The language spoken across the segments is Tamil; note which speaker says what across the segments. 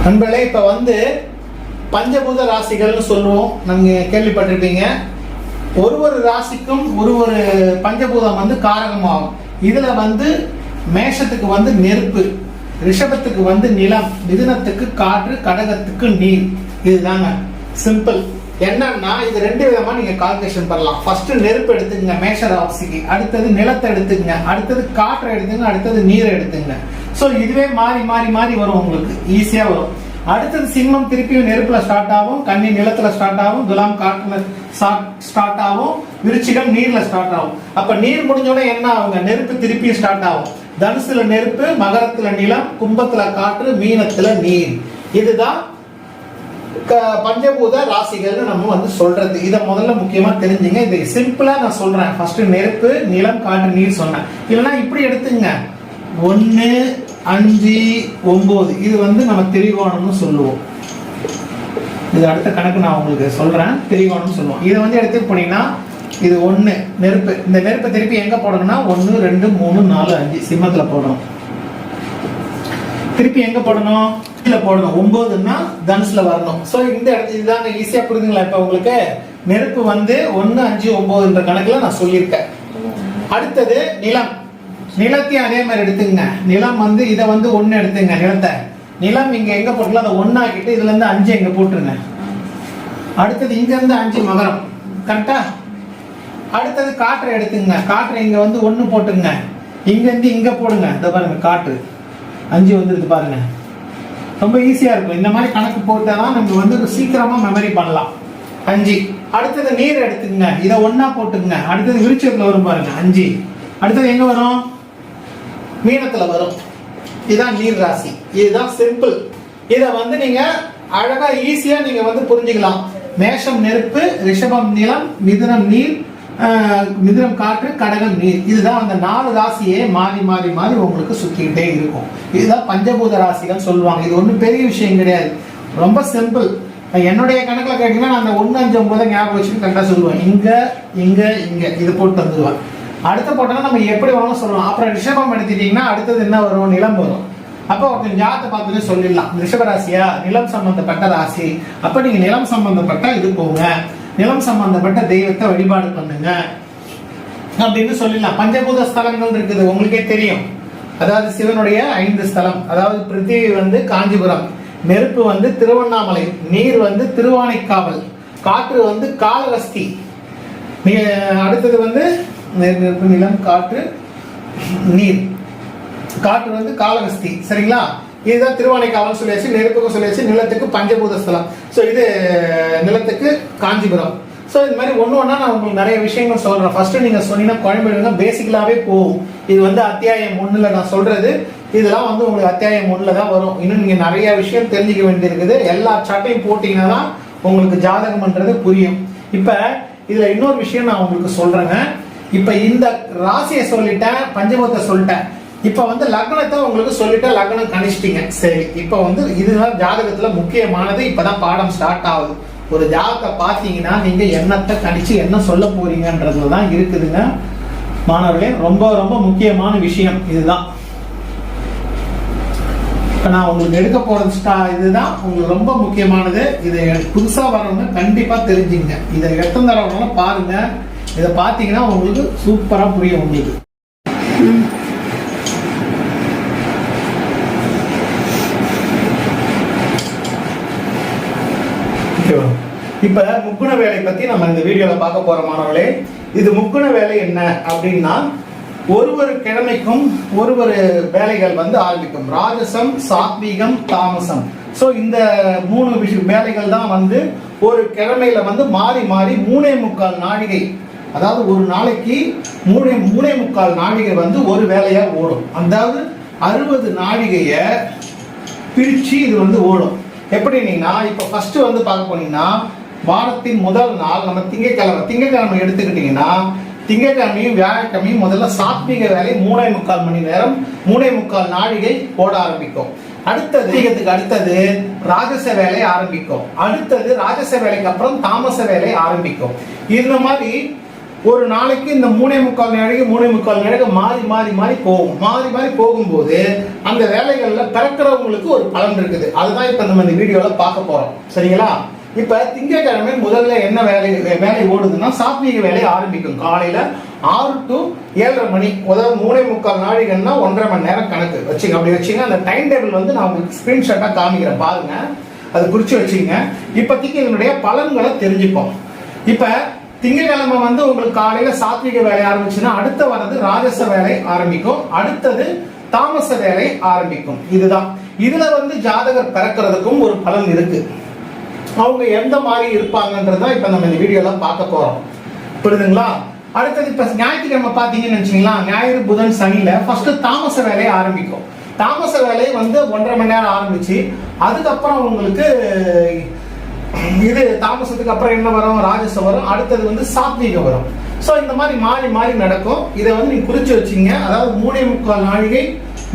Speaker 1: நண்பர்களே, இப்ப வந்து பஞ்சபூத ராசிகள்னு சொல்லுவோம், நீங்க கேள்விப்பட்டிருப்பீங்க. ஒரு ராசிக்கும் ஒரு பஞ்சபூதம் வந்து காரகமாகும். இதுல வந்து மேஷத்துக்கு வந்து நெருப்பு, ரிஷபத்துக்கு வந்து நிலம், மிதுனத்துக்கு காற்று, கடகத்துக்கு நீர். இதுதாங்க சிம்பிள். என்னன்னா இது ரெண்டு விதமா நீங்க கால்குலேஷன் பண்ணலாம். ஃபர்ஸ்ட் நெருப்பு எடுத்துங்க மேஷ ராசிக்கு, அடுத்தது நிலத்தை எடுத்துங்க, அடுத்தது காற்றை எடுத்துங்க, அடுத்தது நீரை எடுத்துங்க. சோ இதுவே மாறி மாறி மாறி வரும், உங்களுக்கு ஈஸியா வரும். அடுத்தது சிம்மம் திருப்பியும் நெருப்புல ஸ்டார்ட் ஆகும், கன்னி நிலத்துல ஸ்டார்ட் ஆகும், துலாம் காற்றுல ஸ்டார்ட் ஆகும், விருச்சிகம் நீர்ல ஸ்டார்ட் ஆகும். அப்ப நீர் முடிஞ்சோட என்ன ஆகுங்க, நெருப்பு திருப்பி ஸ்டார்ட் ஆகும். தனுசுல நெருப்பு, மகரத்துல நிலம், கும்பத்துல காற்று, மீனத்துல நீர். இதுதான் பஞ்சபூத ராசிகள் நம்ம வந்து சொல்றது. இத முதல்ல முக்கியமா தெரிஞ்சுங்க. இது சிம்பிளா நான் சொல்றேன். ஃபர்ஸ்ட் நெருப்பு, நிலம், காற்று, நீர் சொன்னேன். இல்லைன்னா இப்படி எடுத்துங்க, 1, 5, 9. இது வந்து நம்ம திரிகோணம்னு சொல்லுவோம். இது அடுத்த கணக்கு நான் உங்களுக்கு சொல்றேன். திரிகோணம் சொல்லுவோம். இதை வந்து எடுத்து போனீங்கன்னா இது 1 நெருப்பு. இந்த நெருப்பை திருப்பி எங்க போடணும்னா 1, 2, 3, 4, 5 சிம்மத்துல போடணும். திருப்பி எங்க போடணும், கீழே போடணும். 9ன்னா தனுசுல வரணும். சோ இந்த இடத்துல இதுதாங்க ஈஸியா புரியுதுங்களா? இப்ப உங்களுக்கு நெருப்பு வந்து 1, 5, 9 கணக்குல நான் சொல்லியிருக்கேன். அடுத்தது நிலம். நிலத்தையும் அதே மாதிரி எடுத்துங்க. நிலம் வந்து இதை வந்து 1 எடுத்துங்க. நிலத்தை நிலம் இங்க எங்க போட்டுக்கலாம், அதை 1 ஆக்கிட்டு இதுல இருந்து 5 எங்க போட்டுருங்க. அடுத்தது இங்க இருந்து 5 மகரம், கரெக்டா? அடுத்தது காற்றை எடுத்துங்க. காற்றை இங்க வந்து 1 போட்டுங்க, இங்க இருந்து இங்க போடுங்க. இத பாருங்க, காற்று 5 வந்துருக்கு பாருங்க. ரொம்ப ஈஸியா இருக்கும். இந்த மாதிரி கணக்கு போட்டாதான் நம்ம வந்து சீக்கிரமா மெமரி பண்ணலாம். 5. அடுத்தது நீர் எடுத்துங்க, இதை 1 போட்டுங்க. அடுத்தது விருச்சத்துல வரும் பாருங்க 5. அடுத்தது எங்க வரும், மீனத்துல வரும். இதுதான் நீர் ராசி. இதுதான் சிம்பிள். இத வந்து நீங்க அழகா ஈஸியா நீங்க வந்து புரிஞ்சுக்கலாம். மேஷம் நெருப்பு, ரிஷபம் நிலம், மிதுனம் நீர், மிதுனம் காற்று, கடகம் நீர். இதுதான் அந்த 4 ராசியே மாறி மாறி மாறி உங்களுக்கு சுத்திக்கிட்டே இருக்கும். இதுதான் பஞ்சபூத ராசிகள் சொல்லுவாங்க. இது ஒன்றும் பெரிய விஷயம் கிடையாது, ரொம்ப சிம்பிள். என்னுடைய கணக்குல கேட்டீங்கன்னா நான் அந்த 1, 5, 9 ஞாபகம் வச்சுட்டு கரெக்டா சொல்லுவேன். இங்க இங்க இங்க இது போட்டு வந்துடுவேன். அடுத்த போட்டோம்னா நம்ம எப்படி வேணும் சொல்லலாம். அப்புறம் ரிஷபம் எடுத்துட்டீங்கன்னா அடுத்தது என்ன வரும், நிலம் வரும். அப்போ ஒருத்தர் ஜாதகத்தை பார்த்துட்டு சொல்லிடலாம், ரிஷப ராசியா, நிலம் சம்பந்தப்பட்ட ராசி. அப்ப நீங்க நிலம் சம்பந்தப்பட்ட இது போங்க, நிலம் சம்பந்தப்பட்ட தெய்வத்தை வழிபாடு பண்ணுங்க அப்படின்னு சொல்லிடலாம். பஞ்சபூத ஸ்தலங்கள் இருக்குது, உங்களுக்கே தெரியும். அதாவது சிவனுடைய 5 ஸ்தலம். அதாவது பிருத்திவி வந்து காஞ்சிபுரம், நெருப்பு வந்து திருவண்ணாமலை, நீர் வந்து திருவானைக்காவல், காற்று வந்து காளஹஸ்தி, அடுத்தது வந்து நெருப்பு நிலம் காற்று நீர், காற்று வந்து காளஹஸ்தி. சரிங்களா? இதுதான் திருவானைக்காவல் சொல்லியாச்சு, நெருப்புக்கு சொல்லியாச்சு, நிலத்துக்கு பஞ்சபூத ஸ்தலம். ஸோ இது நிலத்துக்கு காஞ்சிபுரம். ஸோ இந்த மாதிரி ஒன்னா நான் உங்களுக்கு நிறைய விஷயங்கள் சொல்றேன். ஃபர்ஸ்ட் நீங்க சொன்னீங்கன்னா குழம்பு பேசிக்கலாவே போகும். இது வந்து அத்தியாயம் 1ல நான் சொல்றது. இதெல்லாம் வந்து உங்களுக்கு அத்தியாயம் 1ல தான் வரும். இன்னும் நீங்க நிறைய விஷயம் தெரிஞ்சுக்க வேண்டியிருக்குது. எல்லா சாட்டையும் போட்டீங்கன்னா தான் உங்களுக்கு ஜாதகம் பண்றது புரியும். இப்ப இதுல இன்னொரு விஷயம் நான் உங்களுக்கு சொல்றேங்க. இப்ப இந்த ராசியை சொல்லிட்டேன், பஞ்சபூதத்தை சொல்லிட்டேன். இப்ப வந்து லக்னத்தை உங்களுக்கு சொல்லிட்டேன், லக்னம் கணிச்சிட்டீங்க. சரி, இப்ப வந்து இதுதான் ஜாதகத்துல முக்கியமானது. இப்பதான் பாடம் ஸ்டார்ட் ஆகுது. ஒரு ஜாதகத்தை பாத்தீங்கன்னா நீங்க என்னத்தை கணிச்சு என்ன சொல்ல போறீங்கன்றதுலதான் இருக்குதுங்க மாணவர்களே. ரொம்ப ரொம்ப முக்கியமான விஷயம் இதுதான். இப்ப நான் உங்களுக்கு எடுக்க போறது இதுதான் உங்களுக்கு ரொம்ப முக்கியமானது. இதை புதுசா வரவங்க கண்டிப்பா தெரிஞ்சுங்க. இதை எத்தனை தடவை பாருங்க. இதை பார்த்தீங்கன்னா உங்களுக்கு சூப்பரா புரியும் உங்களுக்கு. இப்ப முக்குண வேலை பத்தி நம்ம இந்த வீடியோல பார்க்க போற மாணவர்களே. இது முக்குண வேலை என்ன அப்படின்னா, ஒரு கிழமைக்கும் ஒரு வேலைகள் வந்து ஆரம்பிக்கும். ராஜசம், சாத்வீகம், தாமசம். சோ இந்த 3 வேலைகள் தான் வந்து ஒரு கிழமையில வந்து மாறி மாறி 3.25 நாழிகை, அதாவது ஒரு நாளைக்கு 3.25 நாழிகை வந்து ஒரு வேலையா ஓடும். அதாவது 60 நாழிகைய பிரிச்சு இது வந்து ஓடும். எப்படின்னா இப்ப ஃபர்ஸ்ட் வந்து பார்க்க போனீங்கன்னா வாரத்தின் முதல் நாள் நம்ம திங்கட்கிழமை எடுத்துக்கிட்டீங்கன்னா, திங்கட்கிழமையும் வியாழக்கிழமையும் முதல்ல சாத்வீக வேலை 3.25 மணி நேரம், 3.25 நாழிகை ஓட ஆரம்பிக்கும். அடுத்தது ராஜச வேலை ஆரம்பிக்கும். அடுத்தது ராஜச வேலைக்கு அப்புறம் தாமச வேலை ஆரம்பிக்கும். இந்த மாதிரி ஒரு நாளைக்கு இந்த 3.25 நாளைக்கு மாறி மாறி மாறி போகும். மாறி மாறி போகும்போது அந்த வேலைகள்ல பிறக்கிறவங்களுக்கு ஒரு பலன் இருக்குது. அதுதான் இப்ப நம்ம இந்த வீடியோல பார்க்க போறோம். சரிங்களா? இப்ப திங்கட்கிழமை முதல்ல என்ன வேலை ஓடுதுன்னா சாத்வீக வேலை ஆரம்பிக்கும். காலையில 6 to 7:30 மணி. அதாவது 3.25 நாழிகைன்னா 1.5 மணி நேரம் கணக்கு வச்சுங்க. அப்படி வச்சுங்க. அந்த டைம் டேபிள் வந்து நான் உங்களுக்கு ஸ்கிரீன்ஷாட்டா காமிக்கிறேன், பாருங்க, அது குறிச்சு வச்சுங்க. இப்போதைக்கு இதனுடைய பலன்களை தெரிஞ்சுப்போம். இப்ப திங்கட்கிழமை வந்து உங்களுக்கு காலையில சாத்வீக வேலை ஆரம்பிச்சுன்னா அடுத்த வரது ராஜச வேலை ஆரம்பிக்கும். அடுத்தது தாமச வேலை ஆரம்பிக்கும். இதுதான். இதுல வந்து ஜாதகர் பிறக்கிறதுக்கும் ஒரு பலன் இருக்கு. அவங்க எந்த மாதிரி இருப்பாங்கன்றதான் இப்ப நம்ம இந்த வீடியோல பார்க்க போறோம். புரியுதுங்களா? அடுத்தது இப்ப ஞாயிற்றுக்கிழமை பாத்தீங்கன்னு வச்சுங்களா, ஞாயிறு புதன் சனியில ஃபர்ஸ்ட் தாமச வேலையை ஆரம்பிக்கும். தாமச வேலையை வந்து 1.5 மணி நேரம் ஆரம்பிச்சு அதுக்கப்புறம் உங்களுக்கு இது தாமசத்துக்கு அப்புறம் என்ன வரும், ராஜச வரும். அடுத்தது வந்து சாத்வீகம் வரும். சோ இந்த மாதிரி மாறி மாறி நடக்கும். இதை வந்து நீங்க குறிச்சு வச்சீங்க. அதாவது 3.25 நாழிகை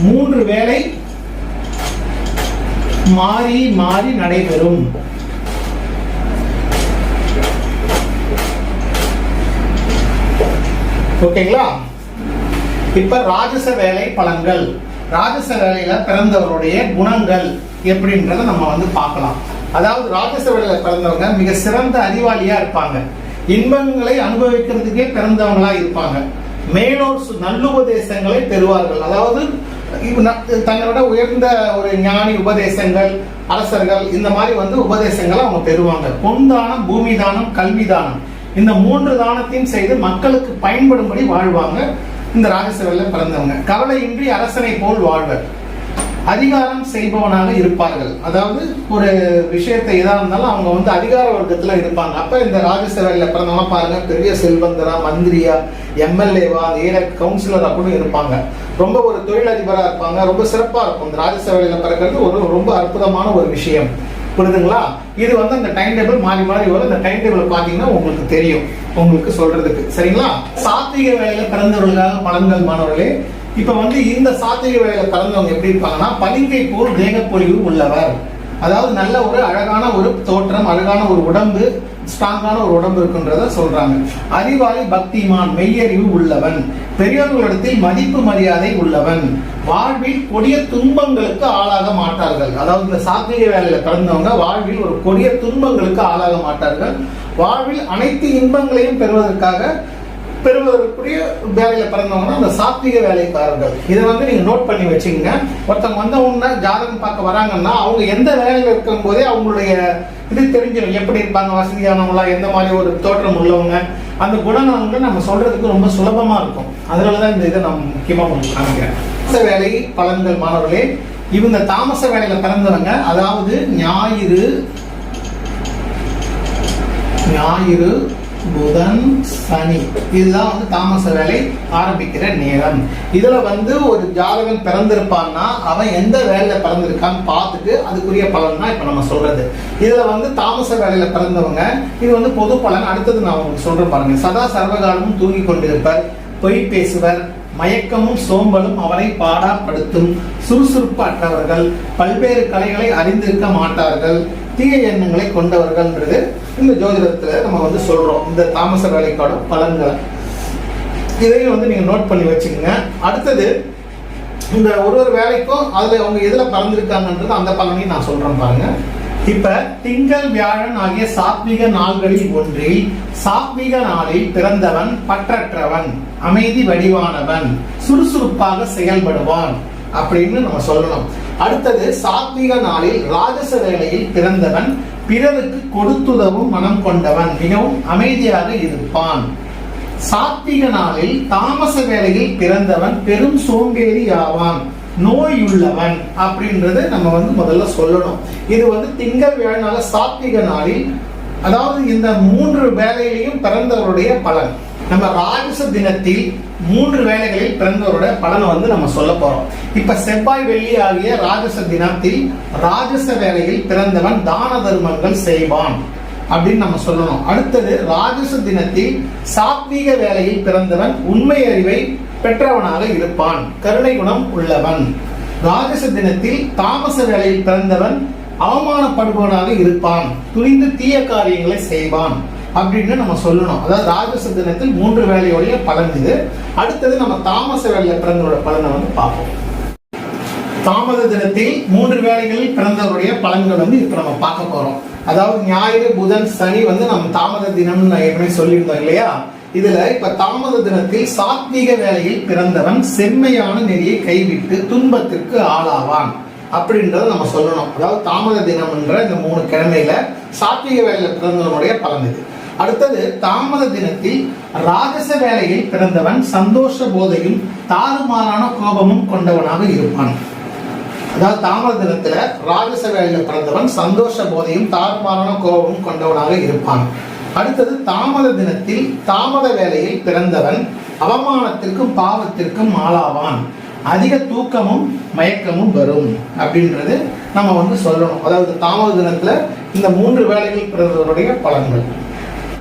Speaker 1: 3 வேலை மாறி மாறி நடைபெறும். ஓகேங்களா? இப்ப ராஜச வேலை பலன்கள். ராஜச வேலையில பிறந்தவருடைய குணங்கள் எப்படின்றத நம்ம வந்து பார்க்கலாம். அதாவது ராஜச வேலையில பிறந்தவங்க மிக சிறந்த அறிவாளியா இருப்பாங்க. இன்பங்களை அனுபவிக்கிறதுக்கே பிறந்தவங்களா இருப்பாங்க. மேலோர் நல்லுபதேசங்களை பெறுவார்கள். அதாவது தங்களோட உயர்ந்த ஒரு ஞானி உபதேசங்கள், அரசர்கள், இந்த மாதிரி வந்து உபதேசங்களை அவங்க பெறுவாங்க. பொன் தானம், பூமி தானம், கல்வி தானம், இந்த 3 தானத்தையும் செய்து மக்களுக்கு பயன்படும்படி வாழ்வாங்க இந்த ராஜச வேலையில பிறந்தவங்க. கவலையின்றி அரசனை போல் வாழ்வர். அதிகாரம் செய்பவனாக இருப்பார்கள். அதாவது ஒரு விஷயத்தை எதா இருந்தாலும் அவங்க வந்து அதிகார வர்க்கத்துல இருப்பாங்க. அப்ப இந்த ராஜச வேலையில பிறந்தவங்க பாருங்க, பெரிய செல்வந்தரா, மந்திரியா, எம்எல்ஏவா, கவுன்சிலரா கூட இருப்பாங்க. ரொம்ப ஒரு தொழிலதிபரா இருப்பாங்க. ரொம்ப சிறப்பா இருக்கும். இந்த ராஜச வேலையில பிறக்கிறது ஒரு ரொம்ப அற்புதமான ஒரு விஷயம். புரியுதுங்களா? இது வந்து அந்த டைம் டேபிள் மாறி மாறி வரும். இந்த டைம் டேபிள் பாத்தீங்கன்னா உங்களுக்கு தெரியும், உங்களுக்கு சொல்றதுக்கு. சரிங்களா? சாத்வீக வேலையில பிறந்தவர்களுக்காக பலன்கள் மாணவர்களே. இப்ப வந்து இந்த சாத்வீக வேலையில பிறந்தவங்க எப்படி இருப்பாங்கன்னா, பளிங்கை போல் தேகப்பொழிவு உள்ளவர். அதாவது நல்ல ஒரு அழகான ஒரு தோற்றம், அழகான ஒரு உடம்பு, ஸ்ட்ராங்கான ஒரு உடம்பு இருக்குன்றத சொல்றாங்க. அறிவாளி, பக்திமான், மெய்யறிவு உள்ளவன், பெரியவர்களிடத்தில் மதிப்பு மரியாதை உள்ளவன், வாழ்வில் கொடிய துன்பங்களுக்கு ஆளாக மாட்டார்கள். அதாவது இந்த சாத்வீக வேலையில பிறந்தவங்க வாழ்வில் ஒரு கொடிய துன்பங்களுக்கு ஆளாக மாட்டார்கள். வாழ்வில் அனைத்து இன்பங்களையும் பெறுவதற்குரிய வேலையில பிறந்தவங்கன்னா அந்த சாத்வீக வேலைக்காரர்கள். இதை வந்து நீங்க நோட் பண்ணி வச்சுக்கோங்க. ஒருத்தவங்க வந்தவங்கன்னா ஜாதகம் பார்க்க வராங்கன்னா அவங்க எந்த வேலையில இருக்கும் போதே அவங்களுடைய இது தெரிஞ்சிடும். எப்படி இருப்பாங்க, வசதியானவங்களா, எந்த மாதிரி ஒரு தோற்றம் உள்ளவங்க, அந்த குணங்களை நம்ம சொல்றதுக்கு ரொம்ப சுலபமா இருக்கும். அதனாலதான் இந்த இதை நான் முக்கியமா உங்களுக்கு காமிக்கிறேன். தாமச வேலை பலன்கள் மாணவர்களே. இவங்க தாமச வேலையில பிறந்தவங்க, அதாவது ஞாயிறு புதன் சனி, இதுதான் வந்து தாமச வேலை ஆரம்பிக்கிற நேரம். இதுல வந்து ஒரு ஜாதகன் பிறந்திருப்பான்னா அவன் எந்த வேலையில பிறந்திருக்கான்னு பார்த்துட்டு அதுக்குரிய பலன் தான் இப்ப நம்ம சொல்றது. இதுல வந்து தாமச வேலையில பிறந்தவங்க, இது வந்து பொது பலன். அடுத்தது நான் உங்களுக்கு சொல்றேன் பாருங்க. சதா சர்வகாலமும் தூங்கி கொண்டிருப்பர், பொய் பேசுவர், மயக்கமும் சோம்பலும் அவரை பாடாப்படுத்தும், சுறுசுறுப்பு அற்றவர்கள், பல்வேறு கலைகளை அறிந்திருக்க மாட்டார்கள், தீய எண்ணங்களை கொண்டவர்கள்ன்றது இந்த ஜோதிடத்துல நம்ம வந்து சொல்றோம். இந்த தாமச வேலைக்கான பலன்களை இதையும் வந்து நீங்க நோட் பண்ணி வச்சுக்கோங்க. அடுத்தது இந்த ஒரு வேலைக்கும் அதுல அவங்க எதுல பறந்துருக்காங்கன்றது அந்த பலனையும் நான் சொல்றேன் பாருங்க. இப்ப திங்கள், வியாழன் ஆகிய சாத்வீக நாள்களில் ஒன்றில் சாத்வீக நாளில் பிறந்தவன் பற்றற்றவன், அமைதி வடிவானவன், சுறுசுறுப்பாக செயல்படுவான் அப்படின்னு நம்ம சொல்லணும். அடுத்தது சாத்வீக நாளில் ராஜச வேளையில் பிறந்தவன் பிறருக்கு கொடுத்துதவும் மனம் கொண்டவன், மிகவும் அமைதியாக இருப்பான். சாத்வீக நாளில் தாமச வேளையில் பிறந்தவன் பெரும் சோம்பேறி ஆவான், நோயுள்ளவன் அப்படின்றது நம்ம வந்து முதல்ல சொல்லணும். இது வந்து திங்கள், வியாழனால சாத்வீக நாளில், அதாவது இந்த 3 வேலையிலையும் பிறந்தவருடைய பலன். நம்ம ராஜச தினத்தில் 3 வேலைகளில் பிறந்தவருடைய பலனை வந்து நம்ம சொல்ல போறோம். இப்ப செவ்வாய், வெள்ளி ஆகிய ராஜச தினத்தில் ராஜச வேலையில் பிறந்தவன் தான தர்மங்கள் செய்வான் அப்படின்னு நம்ம சொல்லணும். அடுத்தது ராஜச தினத்தில் சாத்வீக வேலையில் பிறந்தவன் உண்மை அறிவை பெற்றவனாக இருப்பான், கருணை குணம் உள்ளவன். ராஜச தினத்தில் தாமச வேலையில் பிறந்தவன் அவமானப்படுபவனாக இருப்பான், துணிந்து தீய காரியங்களை செய்வான், அப்படின்னு நம்ம சொல்லணும். அதாவது ராஜச தினத்தில் 3 வேளையுடைய பலன் இது. அடுத்தது நம்ம தாமச வேளையில பிறந்தவரோட பலனை வந்து பார்ப்போம். தாமத தினத்தில் 3 வேளைகளில் பிறந்தவருடைய பலன்கள் வந்து இப்ப நம்ம பார்க்க போறோம். அதாவது ஞாயிறு, புதன், சனி வந்து நம்ம தாமத தினம்னு நான் ஏற்கனவே சொல்லியிருந்தோம் இல்லையா? இதுல இப்ப தாமத தினத்தில் சாத்வீக வேளையில் பிறந்தவன் செம்மையான நெறியை கைவிட்டு துன்பத்திற்கு ஆளாவான் அப்படின்றத நம்ம சொல்லணும். அதாவது தாமத தினம்ன்ற இந்த 3 கிழமையில சாத்வீக வேளையில பிறந்தவனுடைய பலன் இது. அடுத்தது தாமத தினத்தில் ராஜச வேளையில் பிறந்தவன் சந்தோஷ போதையும் தாறுமாறான கோபமும் கொண்டவனாக இருப்பான். அதாவது தாமத தினத்துல ராஜச வேளையில பிறந்தவன் சந்தோஷ போதையும் தாறுமாறான கோபமும் கொண்டவனாக இருப்பான். அடுத்தது தாமத தினத்தில் தாமத வேளையில் பிறந்தவன் அவமானத்திற்கும் பாவத்திற்கும் ஆளாவான். அதிக தூக்கமும் மயக்கமும் வரும் அப்படின்றது நம்ம வந்து சொல்லணும். அதாவது தாமத தினத்துல இந்த 3 வேளைகள் பிறந்தவருடைய பலன்கள்.